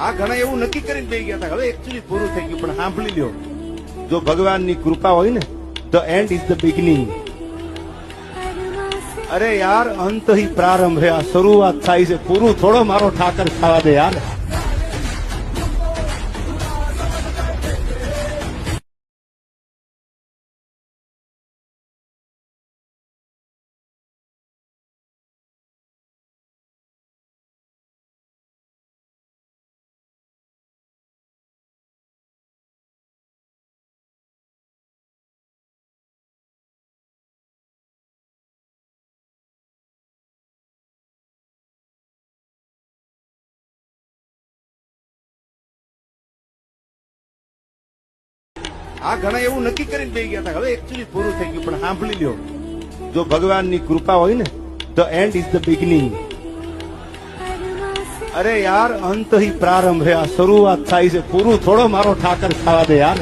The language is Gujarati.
આ ઘણા એવું નક્કી કરીને બેસી ગયા હતા હવે એકચ્યુઅલી પૂરું થઈ ગયું, પણ સાંભળી લ્યો, જો ભગવાનની કૃપા હોય ને તો એન્ડ ઇઝ ધ બિગનિંગ. અરે યાર, અંત ही પ્રારંભ है. આ શરૂઆત થાય છે, પૂરું થોડો મારો ઠાકર ખાવા દે યાર. આ ઘણા એવું નક્કી કરીને બેસી ગયા હતા હવે એકચ્યુઅલી પૂરું થઈ ગયું, પણ સાંભળી લ્યો, જો ભગવાનની કૃપા હોય ને તો એન્ડ ઇઝ ધ બિગનિંગ. અરે યાર, અંત ही પ્રારંભ है. આ શરૂઆત થાય છે, પૂરું થોડો મારો ઠાકર ખાવા દે યાર.